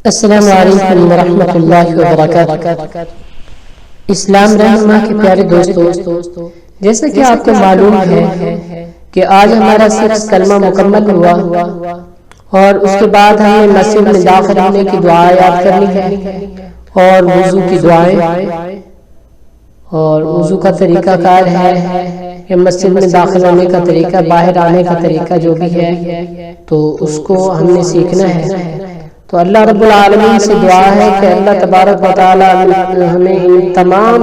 السلام علیکم ورحمۃ اللہ وبرکاتہ۔ اسلام رہنما کے پیارے دوستو، جیسا کہ آپ کو معلوم ہے کہ آج ہمارا صرف کلمہ مکمل ہوا اور اس کے بعد ہم نے مسجد میں داخل ہونے کی دعا یاد کرنی ہے اور وضو کی دعائیں اور وضو کا طریقہ کار ہے کہ مسجد میں داخل ہونے کا طریقہ، باہر آنے کا طریقہ جو بھی ہے تو اس کو ہم نے سیکھنا ہے۔ تو اللہ رب العالمین سے دعا ہے کہ اللہ تبارک و تعالی ہمیں ان تمام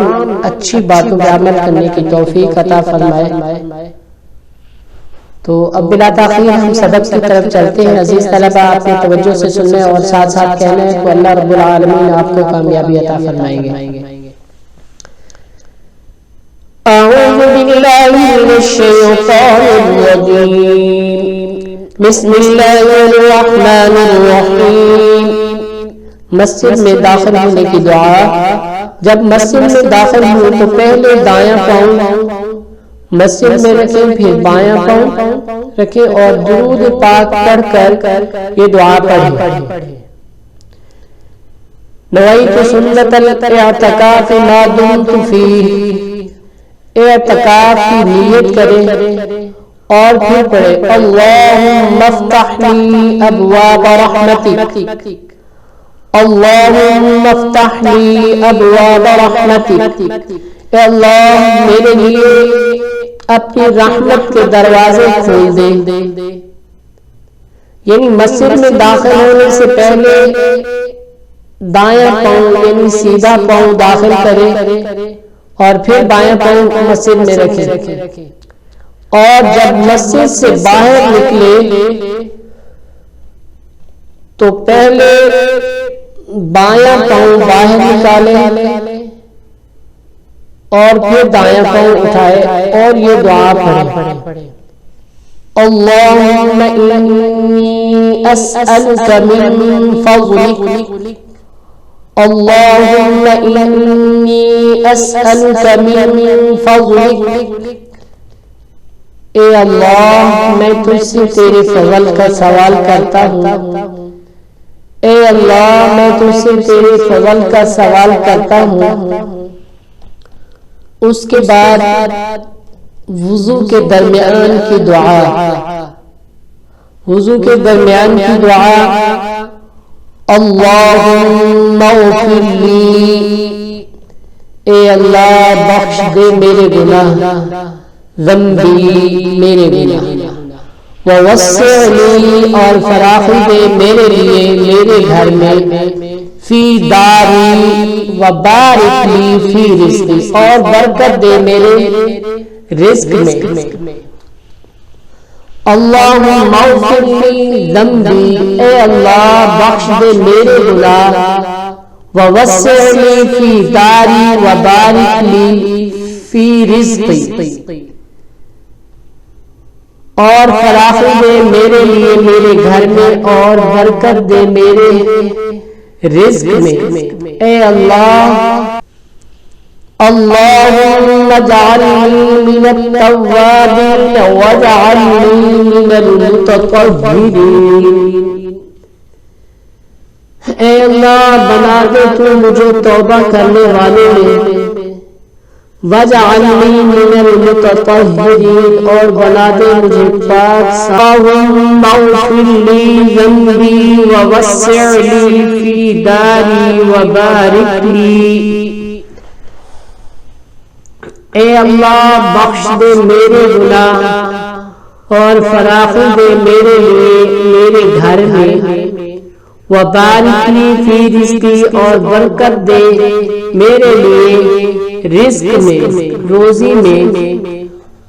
اچھی باتوں پر عمل کرنے کی توفیق عطا فرمائے۔ تو اب بلا تاخیر ہم سبق کی طرف چلتے ہیں۔ عزیز طلبہ، آپ نے توجہ سے سننا ہے اور ساتھ ساتھ کہنا ہے تو اللہ رب العالمین آپ کو کامیابی عطا فرمائیں گے۔ اعوذ باللہ من الشیطان الرجیم، بسم اللہ الرحمن الرحیم۔ مسجد میں داخل ہونے کی دعا۔ جب مسجد میں داخل ہوں تو پہلے دایاں پاؤں مسجد میں رکھیں، پھر بایاں پاؤں رکھیں اور درود پاک پڑھ کر یہ دعا پڑھیں۔ نویت سنت الاعتکاف ما دمت فیہ، اعتکاف کی نیت کریں اور پھر پڑھے اللہم افتح لی ابواب رحمتک، اللہم افتح لی ابواب رحمتک، اے اللہ میرے لیے اپنی رحمت کے دروازے کھول دے۔ یعنی مسجد میں داخل ہونے سے پہلے دایاں پاؤں یعنی سیدھا پاؤں داخل کرے اور پھر بایاں پاؤں مسجد میں رکھے اور جب مسجد سے باہر نکلے تو پہلے بایاں پاؤں باہر نکالے اور پھر دایاں پاؤں اٹھائے اور یہ دعا پڑھے اللہم انی اسألک من فضلک، اللہم انی اسألک من فضلک، اے اللہ میں تجھ سے تیرے فضل کا سوال کرتا ہوں، اے اللہ میں تجھ سے تیرے فضل کا سوال کرتا ہوں۔ اس کے بعد وضو کے درمیان کی دعا۔ وضو کے درمیان کی دعا اللہم اغفر لی، اے اللہ بخش دے میرے گناہ، ذنبی میرے گناہ، ووسع لی اور فراخی دے میرے لیے میرے گھر میں، فی داری وبارک لی فی رزقی اور برکت دے میرے رزق میں۔ اللہم اغفر لی ذنبی، اے اللہ بخش دے میرے گناہ، ووسع لی فی داری وبارک لی فی رزقی اور فراخی دے میرے لیے میرے گھر میں اور برکت دے میرے رزق میں۔ اے اللہ اللہم اجعلنی من التوابین واجعلنی من المتطہرین، اے اللہ بنا دے تو مجھے توبہ کرنے والوں میں، وَاجْعَلْنِي مِنَ الْمُتَطَہِّرِينَ اور بنا دے مجھے پاک صاف۔ اللہم اغفر لی ذنبی ووسع لی فی داری وبارک لی، اے اللہ بخش دے میرے گناہ اور فراخی دے میرے لیے میرے گھر میں، وبارک لی فی رزقی اور برکت دے میرے لیے رزق میں روزی میں۔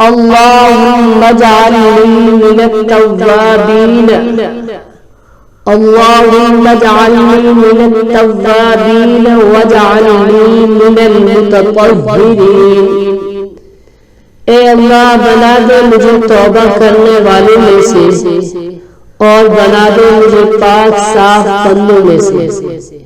اللہم اجعلنی من التوابین، اللہم اجعلنی من التوابین واجعلنی من المتطہرین، اے اللہ بنا دے مجھے توبہ کرنے والوں میں سے اور بنا دے مجھے پاک صاف بندوں میں سے۔